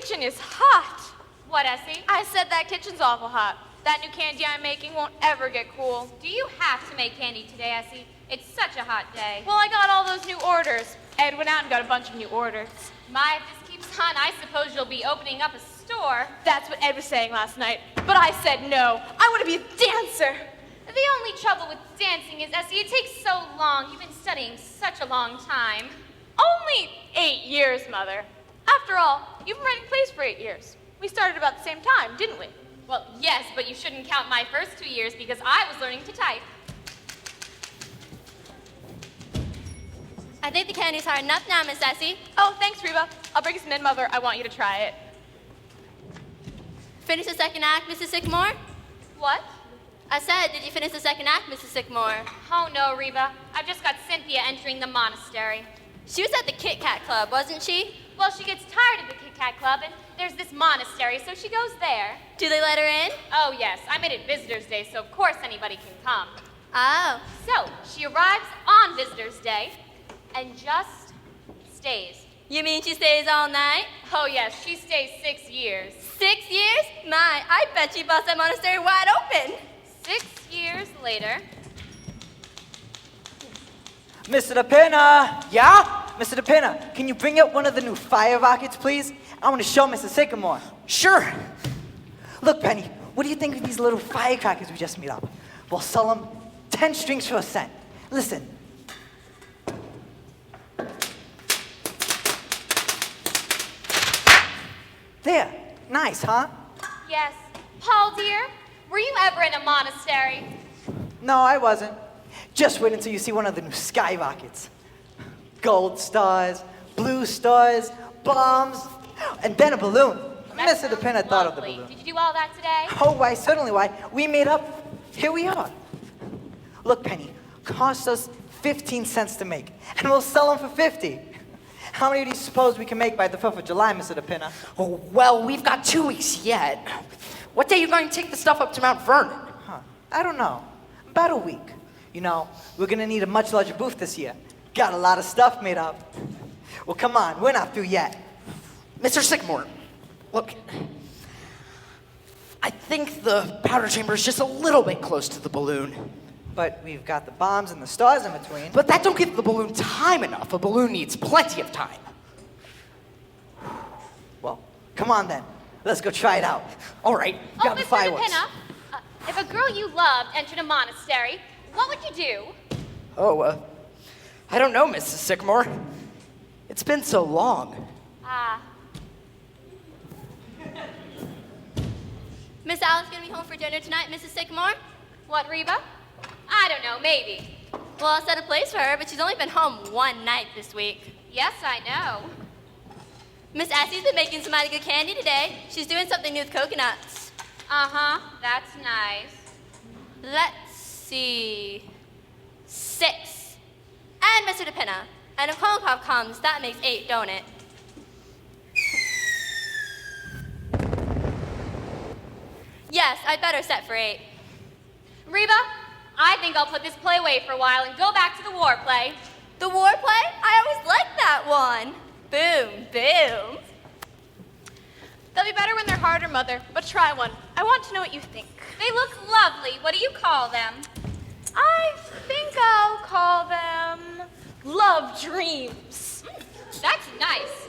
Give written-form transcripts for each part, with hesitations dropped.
kitchen is hot. What, Essie? I said that kitchen's awful hot. That new candy I'm making won't ever get cool. Do you have to make candy today, Essie? It's such a hot day. Well, I got all those new orders. Ed went out and got a bunch of new orders. My, if this keeps on, I suppose you'll be opening up a store. That's what Ed was saying last night. But I said no. I want to be a dancer. The only trouble with dancing is, Essie, it takes so long. You've been studying such a long time. Only 8 years, Mother. After all, you've been writing plays for 8 years. We started about the same time, didn't we? Well, yes, but you shouldn't count my first 2 years because I was learning to type. I think the candy's hard enough now, Miss Essie. Oh, thanks, Reba. I'll bring some in, Mother. I want you to try it. Finish the second act, Mrs. Sycamore? What? I said, did you finish the second act, Mrs. Sycamore? Oh, no, Reba. I've just got Cynthia entering the monastery. She was at the Kit Kat Club, wasn't she? Well, she gets tired of the Kit Kat Club, and there's this monastery, so she goes there. Do they let her in? Oh, yes. I made it Visitor's Day, so of course anybody can come. Oh. So, she arrives on Visitor's Day and just stays. You mean she stays all night? Oh, yes. She stays 6 years. 6 years? My, I bet she busts that monastery wide open. 6 years later. Mr. DePinna! Yeah? Mr. DePinna, can you bring up one of the new fire rockets, please? I want to show Mr. Sycamore. Sure. Look, Penny, what do you think of these little firecrackers we just made up? We'll sell them 10 strings for $1. Listen. There. Nice, huh? Yes. Paul, dear, were you ever in a monastery? No, I wasn't. Just wait until you see one of the new sky rockets. Gold stars, blue stars, bombs, and then a balloon. That Mr. sounds DePinna thought of the lovely. balloon. Did you do all that today? Oh, why, certainly, why. We made up. Here we are. Look, Penny, cost us 15 cents to make, and we'll sell them for 50. How many do you suppose we can make by the 4th of July, Mr. DePinna? Oh, well, we've got 2 weeks yet. What day are you going to take the stuff up to Mount Vernon? Huh, I don't know. About a week. You know, we're gonna need a much larger booth this year. Got a lot of stuff made up. Well, come on, we're not through yet. Mr. Sycamore, look. I think the powder chamber is just a little bit close to the balloon. But we've got the bombs and the stars in between. But that don't give the balloon time enough. A balloon needs plenty of time. Well, come on then. Let's go try it out. All right. Oh, Grab the Mr. fireworks. DePinna, if a girl you loved entered a monastery, what would you do? Oh, I don't know, Mrs. Sycamore. It's been so long. Ah. Miss Alice gonna be home for dinner tonight, Mrs. Sycamore? What, Reba? I don't know, maybe. Well, I'll set a place for her, but she's only been home one night this week. Yes, I know. Miss Essie's been making some mighty good candy today. She's doing something new with coconuts. Uh-huh, that's nice. Let's see. 6. And Mr. DePinna. And if Kolnikov comes, that makes 8, don't it? Yes, I'd better set for 8. Reba, I think I'll put this play away for a while and go back to the war play. The war play? I always liked that one. Boom, boom. They'll be better when they're harder, Mother, but try one. I want to know what you think. They look lovely. What do you call them? I think I'll call them Love Dreams. That's nice.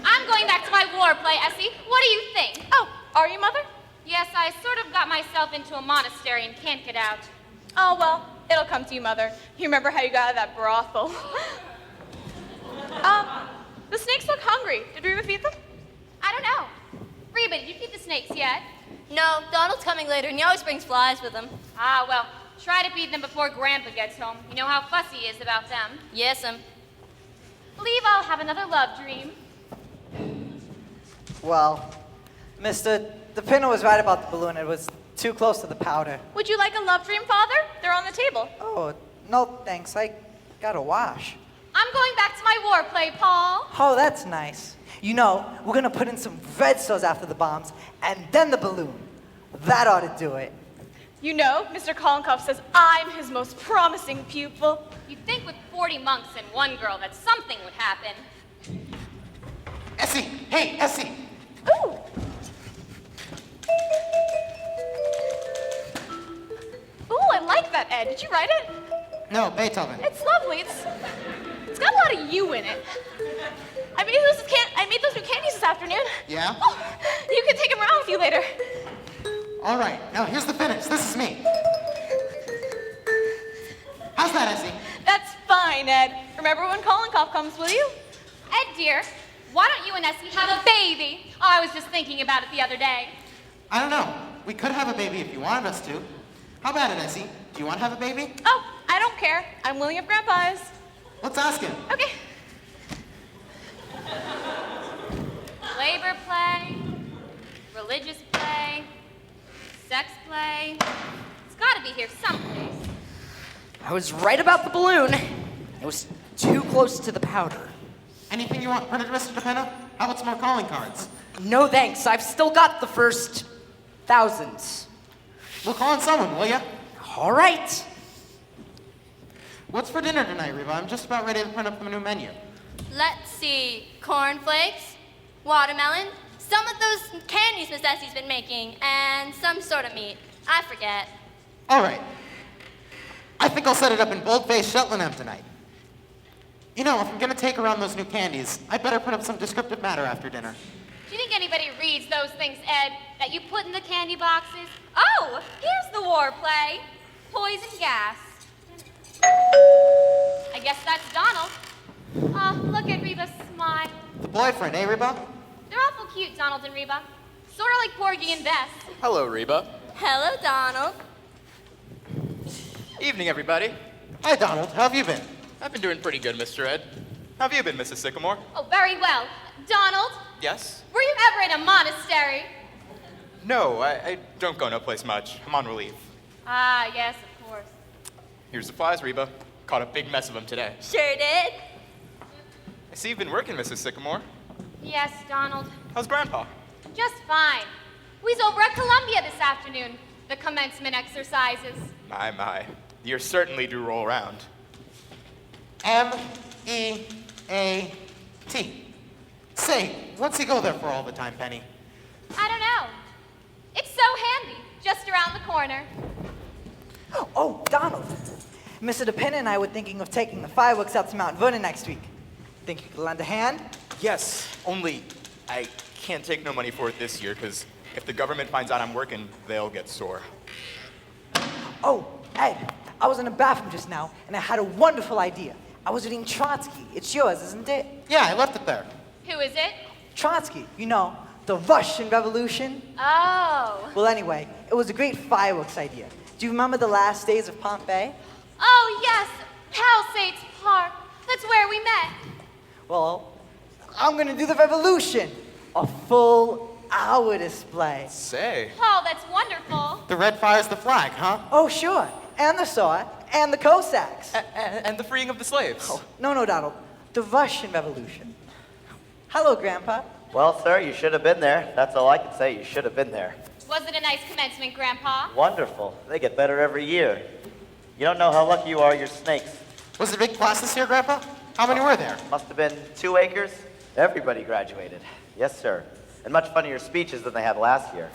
I'm going back to my war play, Essie. What do you think? Oh, are you, Mother? Yes, I sort of got myself into a monastery and can't get out. Oh, well, it'll come to you, Mother. You remember how you got out of that brothel. The snakes look hungry. Did Reba feed them? I don't know. Reba, did you feed the snakes yet? No, Donald's coming later, and he always brings flies with him. Ah, well, try to feed them before Grandpa gets home. You know how fussy he is about them. Yes'm. Believe I'll have another love dream. Well, Mr. DePinna was right about the balloon. It was too close to the powder. Would you like a love dream, Father? They're on the table. Oh, no thanks. I gotta wash. I'm going back to my war play, Paul. Oh, that's nice. You know, we're gonna put in some red stars after the bombs, and then the balloon. That ought to do it. You know, Mr. Kolnikov says I'm his most promising pupil. You'd think with 40 monks and one girl that something would happen. Essie, hey, Essie. Ooh. Ooh, I like that, Ed. Did you write it? No, Beethoven. It's lovely. It's got a lot of you in it. I made those new candies this afternoon. Yeah? Oh, you can take them around with you later. All right, now here's the finish. This is me. How's that, Essie? That's fine, Ed. Remember when Kollenkoff comes, will you? Ed, dear, why don't you and Essie have a baby? Oh, I was just thinking about it the other day. I don't know. We could have a baby if you wanted us to. How about it, Essie? Do you want to have a baby? Oh, I don't care. I'm willing if Grandpa is. Let's ask him. Okay. Labor play, religious play, sex play. It's got to be here someplace. I was right about the balloon. It was too close to the powder. Anything you want printed, Mr. DePena? How about some more calling cards? No thanks, I've still got the first thousands. We'll call on someone, will ya? All right. What's for dinner tonight, Reba? I'm just about ready to print up the new menu. Let's see. Cornflakes, watermelon, some of those candies Miss Essie's been making, and some sort of meat. I forget. All right. I think I'll set it up in bold-faced Shetland tonight. You know, if I'm gonna take around those new candies, I'd better put up some descriptive matter after dinner. Do you think anybody reads those things, Ed, that you put in the candy boxes? Oh, here's the war play. Poison gas. I guess that's Donald. Oh, look at Reba smile. The boyfriend, eh, Reba? They're awful cute, Donald and Reba. Sort of like Porgy and Bess. Hello, Reba. Hello, Donald. Evening, everybody. Hi, Donald. How have you been? I've been doing pretty good, Mr. Ed. How have you been, Mrs. Sycamore? Oh, very well. Donald, Yes? were you ever in a monastery? No, I don't go no place much. I'm on relief. Ah, yes, of course. Here's the flies, Reba. Caught a big mess of them today. Sure did. I see you've been working, Mrs. Sycamore. Yes, Donald. How's Grandpa? Just fine. We's over at Columbia this afternoon. The commencement exercises. My. The years certainly do roll around. M-E-A-T. Say, what's he go there for all the time, Penny? I don't know. It's so handy, just around the corner. Oh, Donald. Mr. DePena and I were thinking of taking the fireworks out to Mount Vernon next week. Think you could lend a hand? Yes, only I can't take no money for it this year, because if the government finds out I'm working, they'll get sore. Oh, Ed, I was in the bathroom just now, and I had a wonderful idea. I was reading Trotsky. It's yours, isn't it? Yeah, I left it there. Who is it? Trotsky, you know, the Russian Revolution. Oh. Well, anyway, it was a great fireworks idea. Do you remember the last days of Pompeii? Oh, yes. Palisades Park. That's where we met. Well, I'm gonna do the revolution. A full hour display. Say. Paul, that's wonderful. The red fire's the flag, huh? Oh, sure. And the sword. And the Cossacks. And the freeing of the slaves. Oh, no, Donald. The Russian Revolution. Hello, Grandpa. Well, sir, you should have been there. That's all I can say. You should have been there. Was it a nice commencement, Grandpa? Wonderful. They get better every year. You don't know how lucky you are, you're snakes. Was it a big class this year, Grandpa? How many were there? Must have been 2 acres. Everybody graduated. Yes, sir. And much funnier speeches than they had last year.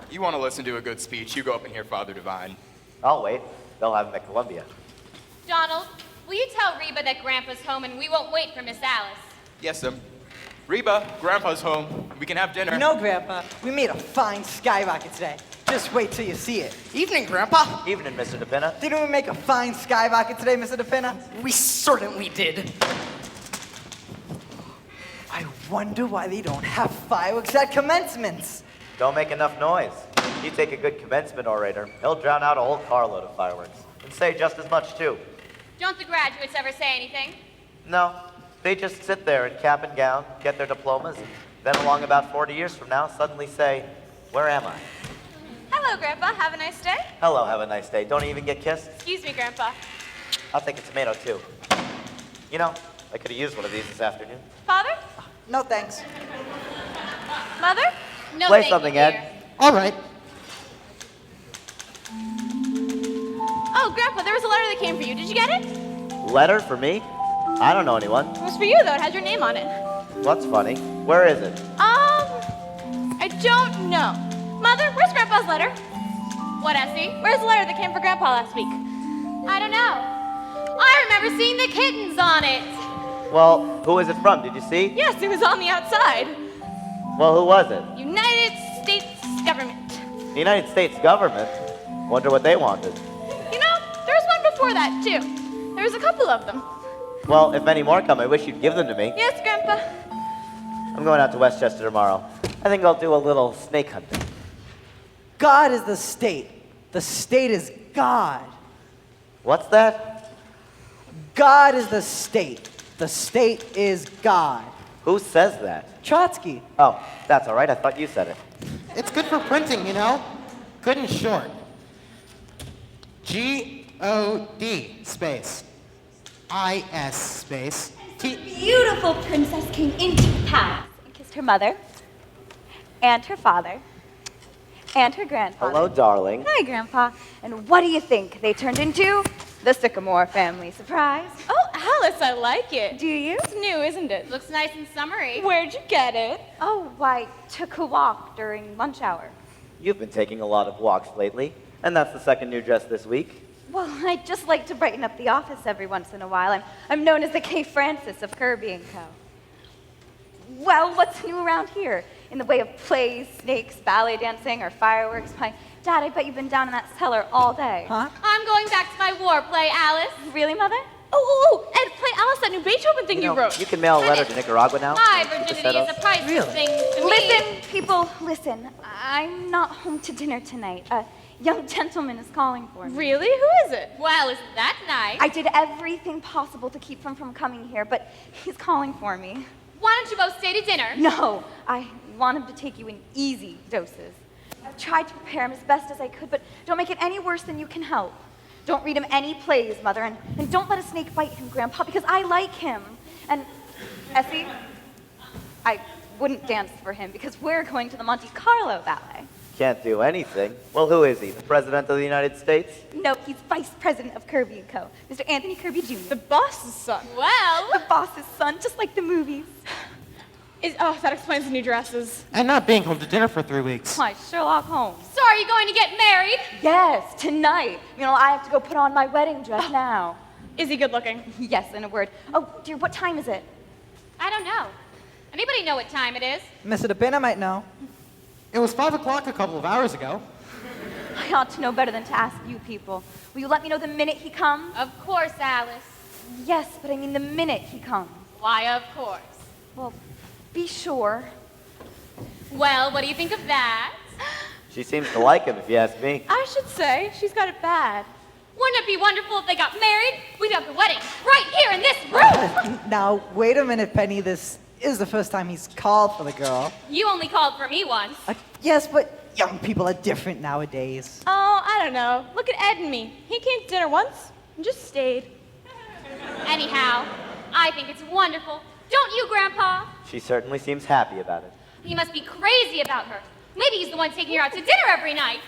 You want to listen to a good speech, you go up and hear Father Divine. I'll wait. They'll have them at Columbia. Donald, will you tell Reba that Grandpa's home and we won't wait for Miss Alice? Yes, sir. Reba, Grandpa's home. We can have dinner. You know, Grandpa, we made a fine skyrocket today. Just wait till you see it. Evening, Grandpa. Evening, Mr. DePena. Didn't we make a fine skyrocket today, Mr. DePena? We certainly did. I wonder why they don't have fireworks at commencements. Don't make enough noise. You take a good commencement orator, he'll drown out a whole carload of fireworks. And say just as much, too. Don't the graduates ever say anything? No, they just sit there in cap and gown, get their diplomas, and then along about 40 years from now, suddenly say, where am I? Hello, Grandpa. Have a nice day. Hello, have a nice day. Don't even get kissed? Excuse me, Grandpa. I'll take a tomato, too. You know, I could have used one of these this afternoon. Father? No thanks. Mother? No, Play thank something, you, dear. Ed. All right. Oh, Grandpa, there was a letter that came for you. Did you get it? Letter for me? I don't know anyone. It was for you, though. It has your name on it. What's funny? Where is it? don't know. Mother, where's Grandpa's letter? What, Essie? Where's the letter that came for Grandpa last week? I don't know. I remember seeing the kittens on it. Well, who is it from? Did you see? Yes, it was on the outside. Well, who was it? United States government. The United States government? Wonder what they wanted. You know, there was one before that, too. There was a couple of them. Well, if any more come, I wish you'd give them to me. Yes, Grandpa. I'm going out to Westchester tomorrow. I think I'll do a little snake hunting. God is the state. The state is God. What's that? God is the state. The state is God. Who says that? Trotsky. Oh, that's all right. I thought you said it. It's good for printing, you know? Good and short. G-O-D space. I-S space. T. Beautiful princess came into the palace and kissed her mother, and her father, and her grandfather. Hello, darling. Hi, Grandpa. And what do you think they turned into? The Sycamore family. Surprise? Oh, Alice, I like it. Do you? It's new, isn't it? Looks nice and summery. Where'd you get it? Oh, why, took a walk during lunch hour. You've been taking a lot of walks lately, and that's the second new dress this week. Well, I just like to brighten up the office every once in a while. I'm known as the K. Francis of Kirby & Co. Well, what's new around here? In the way of plays, snakes, ballet dancing, or fireworks? Why, Dad, I bet you've been down in that cellar all day. Huh? I'm going back to my war play, Alice. Really, Mother? Oh, Ed, play Alice that new Beethoven thing you wrote. You can mail a letter to Nicaragua now. My Keep the virginity is a setup. priceless Really? thing to me. Listen, people, listen. I'm not home to dinner tonight. A young gentleman is calling for me. Really? Who is it? Well, isn't that nice? I did everything possible to keep him from coming here, but he's calling for me. Why don't you both stay to dinner? No, I want him to take you in easy doses. I've tried to prepare him as best as I could, but don't make it any worse than you can help. Don't read him any plays, Mother, and don't let a snake bite him, Grandpa, because I like him. And, Essie, I wouldn't dance for him because we're going to the Monte Carlo Ballet. Can't do anything. Well, who is he? The President of the United States? No, he's Vice President of Kirby & Co., Mr. Anthony Kirby Jr. The boss's son. Well, The boss's son, just like the movies. Oh, that explains the new dresses. And not being home to dinner for 3 weeks. Why, Sherlock Holmes. so are you going to get married? Yes, tonight. You know, I have to go put on my wedding dress now. Is he good looking? Yes, in a word. Oh, dear, what time is it? I don't know. Anybody know what time it is? Mr. DePina might know. It was 5 o'clock a couple of hours ago. I ought to know better than to ask you people. Will you let me know the minute he comes? Of course, Alice. Yes, but I mean the minute he comes. Why, of course. Well, be sure. Well, what do you think of that? She seems to like him, if you ask me. I should say, she's got it bad. Wouldn't it be wonderful if they got married? We'd have the wedding right here in this room. Now, wait a minute, Penny. This is the first time he's called for the girl. You only called for me once. Yes, but young people are different nowadays. Oh, I don't know. Look at Ed and me. He came to dinner once and just stayed. Anyhow, I think it's wonderful. Don't you, Grandpa? She certainly seems happy about it. He must be crazy about her. Maybe he's the one taking her out to dinner every night.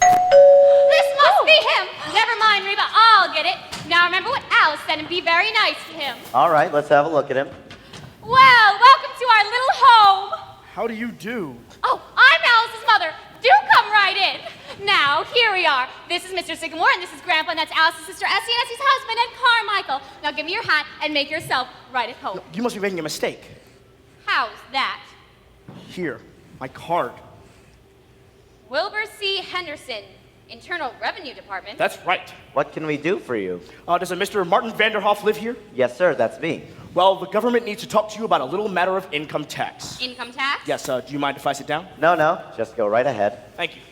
This must be him. Never mind, Reba. I'll get it. Now remember what Alice said and be very nice to him. All right, let's have a look at him. Well, welcome to our little home. How do you do? Oh, I'm Alice's mother. Do come right in. Now, here we are. This is Mr. Sycamore, and this is Grandpa, and that's Alice's sister Essie, and Essie's husband, and Carmichael. Now give me your hat and make yourself right at home. You must be making a mistake. How's that? Here, my card. Wilbur C. Henderson, Internal Revenue Department. That's right. What can we do for you? Does a Mr. Martin Vanderhoff live here? Yes, sir, that's me. Well, the government needs to talk to you about a little matter of income tax. Income tax? Yes, do you mind if I sit down? No, just go right ahead. Thank you.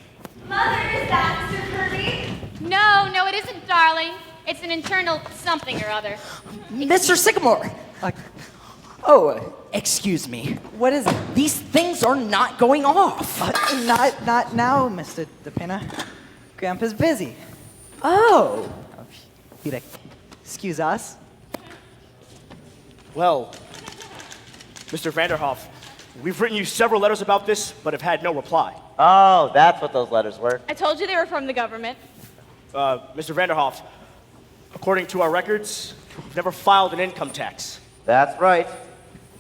Mother, is that Mr. Kirby? No, it isn't, darling. It's an internal something or other. Mr. Sycamore! Excuse me. What is it? These things are not going off. Not now, Mr. DePina. Grandpa's busy. Oh. You'd excuse us? Well, Mr. Vanderhoff, we've written you several letters about this, but have had no reply. Oh, that's what those letters were. I told you they were from the government. Mr. Vanderhoff, according to our records, you've never filed an income tax. That's right.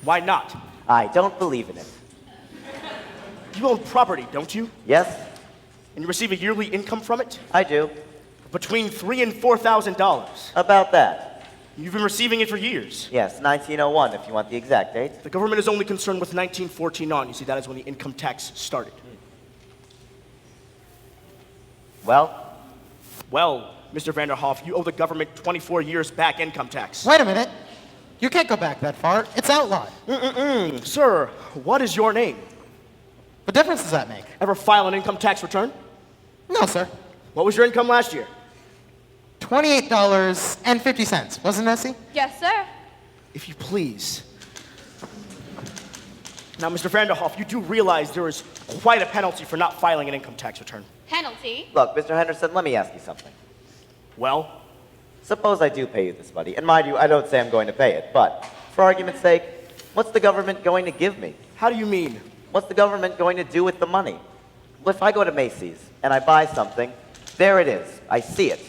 Why not? I don't believe in it. You own property, don't you? Yes, And you receive a yearly income from it? I do. Between $3,000 and $4,000. About that. You've been receiving it for years. Yes, 1901, if you want the exact date. The government is only concerned with 1914 on. You see, that is when the income tax started. Well, Well, Mr. Vanderhoff, you owe the government 24 years back income tax. Wait a minute. You can't go back that far. It's outlawed. Sir, what is your name? What difference does that make? Ever file an income tax return? No, sir. What was your income last year? $28.50, wasn't it, Essie? Yes, sir. If you please. Now, Mr. Vanderhoff, you do realize there is quite a penalty for not filing an income tax return. Penalty? look, Mr. Henderson, let me ask you something. Well, Suppose I do pay you this money, and mind you, I don't say I'm going to pay it, but for argument's sake, what's the government going to give me? how do you mean? What's the government going to do with the money? Well, if I go to Macy's and I buy something, there it is. I see it.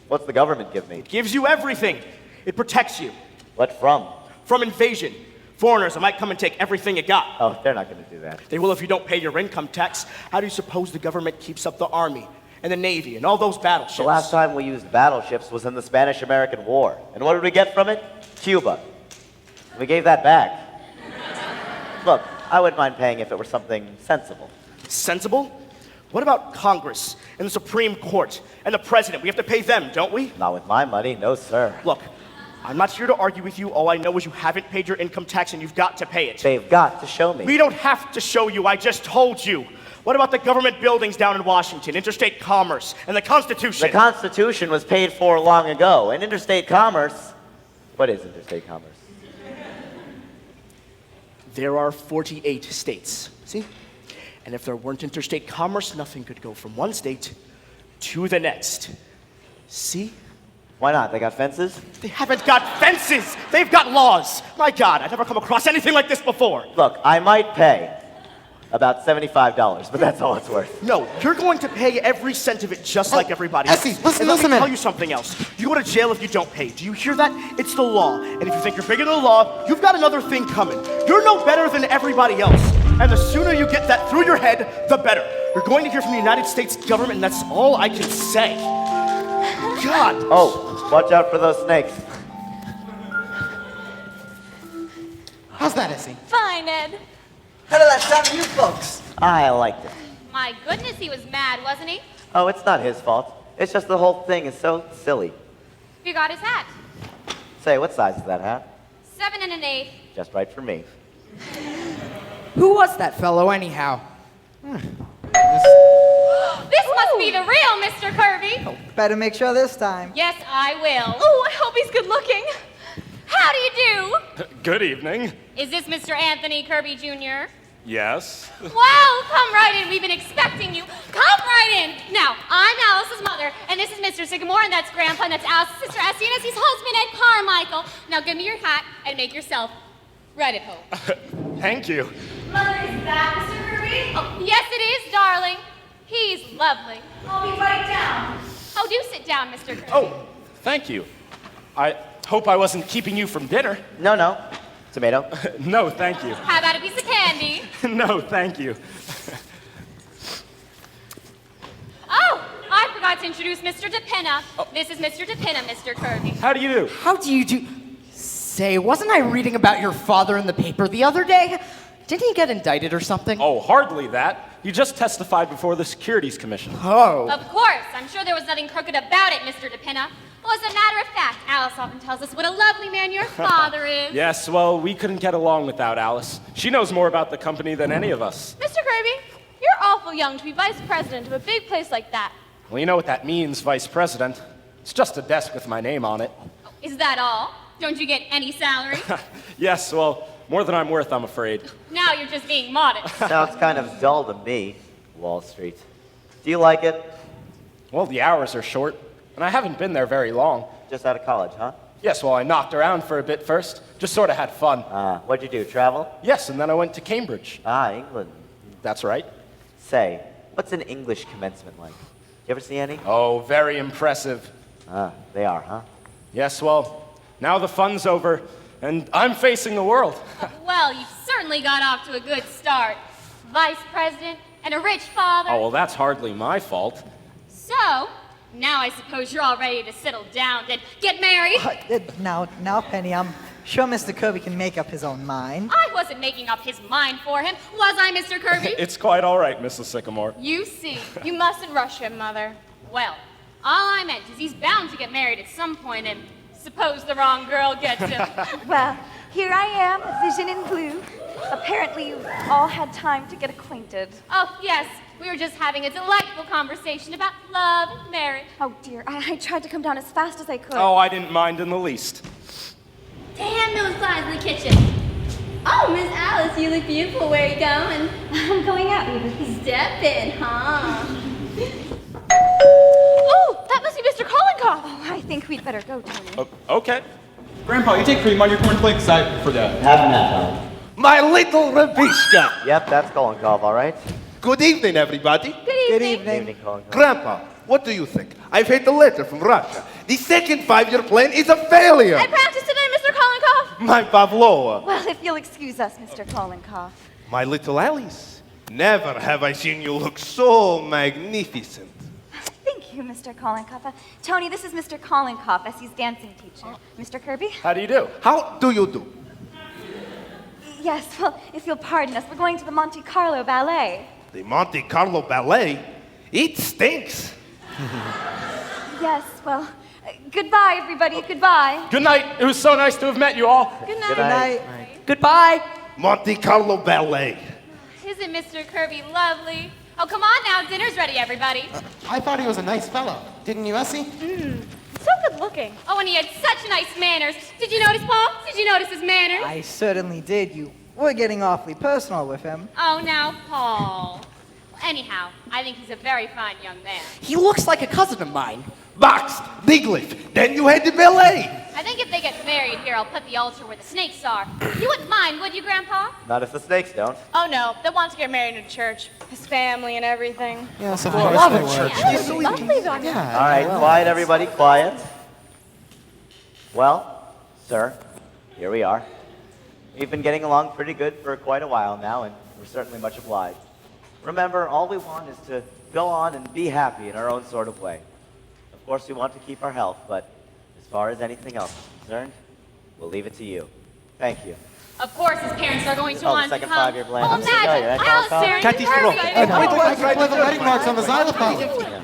What's the government give me? It gives you everything. It protects you What from? from invasion. Foreigners that might come and take everything you got. Oh, they're not going to do that. They will if you don't pay your income tax. How do you suppose the government keeps up the army and the navy and all those battleships? The last time we used battleships was in the Spanish-American War. And what did we get from it? Cuba. We gave that back. Look, I wouldn't mind paying if it were something sensible. Sensible? What about Congress and the Supreme Court and the president? We have to pay them, don't we? Not with my money, no sir. Look, I'm not here to argue with you. All I know is you haven't paid your income tax and you've got to pay it. They've got to show me. We don't have to show you. I just told you. What about the government buildings down in Washington, interstate commerce, and the Constitution? The Constitution was paid for long ago, and interstate commerce... What is interstate commerce? There are 48 states, see? And if there weren't interstate commerce, nothing could go from one state to the next. See? Why not? They got fences? They haven't got fences! They've got laws! My God, I've never come across anything like this before. Look, I might pay about $75, but that's all it's worth. No, you're going to pay every cent of it just like everybody else. Essie, listen, and let listen a me tell minute. you something else. You go to jail if you don't pay. Do you hear that? It's the law. And if you think you're bigger than the law, you've got another thing coming. You're no better than everybody else. And the sooner you get that through your head, the better. You're going to hear from the United States government, and that's all I can say. God. Oh, watch out for those snakes. How's that, Essie? Fine, Ed. How did that sound to you folks? I liked it. My goodness, he was mad, wasn't he? Oh, it's not his fault. It's just the whole thing is so silly. You got his hat. Say, what size is that hat? 7 1/8. Just right for me. Who was that fellow, anyhow? This must be the real Mr. Kirby. Better make sure this time. Yes, I will. Oh, I hope he's good looking. How do you do? Good evening. Is this Mr. Anthony Kirby Jr.? Yes. Wow, come right in. We've been expecting you. Come right in. Now, I'm Alice's mother, and this is Mr. Sycamore, and that's Grandpa, and that's Alice's sister Essie, and Essie's husband, Ed Carmichael. Now, give me your hat and make yourself right at home. Thank you. Mother, is that Mr. Kirby? Oh, yes, it is, darling. He's lovely. I'll be right down. Oh, do sit down, Mr. Kirby. Oh, thank you. I hope I wasn't keeping you from dinner. No, no. Tomato. No, thank you. How about a piece of candy? No, thank you. Oh, I forgot to introduce Mr. DePinna. This is Mr. DePinna, Mr. Kirby. How do you do? How do you do? Say, wasn't I reading about your father in the paper the other day? Didn't he get indicted or something? Oh, hardly that. You just testified before the Securities Commission. Oh. Of course, I'm sure there was nothing crooked about it, Mr. DePinna. Well, as a matter of fact, Alice often tells us what a lovely man your father is. Yes, well, we couldn't get along without Alice. She knows more about the company than any of us. Mr. Kirby, you're awful young to be vice president of a big place like that. Well, you know what that means, Vice President. It's just a desk with my name on it. Is that all? Don't you get any salary? Yes, well, more than I'm worth, I'm afraid. Now you're just being modest. Sounds kind of dull to me, Wall Street. Do you like it? Well, the hours are short, and I haven't been there very long. Just out of college, huh? Yes, well, I knocked around for a bit first. Just sort of had fun. What'd you do, travel? Yes, and then I went to Cambridge. England. That's right. Say, what's an English commencement like? You ever see any? Oh, very impressive. They are, huh? Yes, well, now the fun's over, and I'm facing the world. Well, you've certainly got off to a good start. vice president, and a rich father. Oh, well, that's hardly my fault. So, now I suppose you're all ready to settle down and get married. Now, Penny, I'm sure Mr. Kirby can make up his own mind. I wasn't making up his mind for him, was I, Mr. Kirby? It's quite all right, Mrs. Sycamore. You see. You mustn't rush him, Mother. Well, all I meant is he's bound to get married at some point, and suppose the wrong girl gets him. Well, here I am, Vision in Blue. Apparently you've all had time to get acquainted. Oh, yes. We were just having a delightful conversation about love and marriage. Oh dear, I tried to come down as fast as I could. Oh, I didn't mind in the least. Damn those flies in the kitchen. Oh, Miss Alice, you look beautiful. Where are you going? I'm going out with Step in, huh? Oh, that must be Mr. Kollenkoff. Oh, I think we'd better go, Tony. Okay. Grandpa, you take cream on your cornflakes. I forgot. Half and half, Alan. My little Rabishka. Yep, that's Kolonkov, all right? Good evening, everybody. Good evening. Evening, Kolonkov. Grandpa, what do you think? I've had a letter from Russia. The second 5-year plan is a failure. I practiced today, Mr. Kollenkoff. My Pavlova. Well, if you'll excuse us, Mr. Kollenkoff. My little Alice. Never have I seen you look so magnificent. Thank you, Mr. Kollenkoff. Tony, this is Mr. Kollenkoff, Essie's dancing teacher. Mr. Kirby? How do you do? How do you do? Yes, well, if you'll pardon us, we're going to the Monte Carlo Ballet. The Monte Carlo Ballet? It stinks. Yes, well, goodbye, everybody. Goodbye. Good night. It was so nice to have met you all. Good night. Good night. Goodbye. Monte Carlo Ballet. Isn't Mr. Kirby lovely? Oh, come on now. Dinner's ready, everybody. I thought he was a nice fellow. Didn't you, Essie? So good looking. Oh, and he had such nice manners. Did you notice, Paul? Did you notice his manners? I certainly did. You were getting awfully personal with him. Oh, now, Paul. Well, anyhow, I think he's a very fine young man. He looks like a cousin of mine. Boxed, Diglett. Then you had the ballet. I think if they get married here, I'll put the altar where the snakes are. You wouldn't mind, would you, Grandpa? Not if the snakes don't. Oh no, they want to get married in a church. His family and everything. Yes, of I course love they a were. church. Lovely, Doctor. Yeah. All right, quiet, everybody, quiet. Well, sir, here we are. We've been getting along pretty good for quite a while now, and we're certainly much obliged. Remember, all we want is to go on and be happy in our own sort of way. Of course, we want to keep our health, but as far as anything else is concerned, we'll leave it to you. Thank you. Of course, his parents are going to Oh, the want second to come. 5-year plan. Oh, I'm familiar. imagine That's all Alice there. Catastrophe. Kirby. I can play the wedding marks on the xylophone.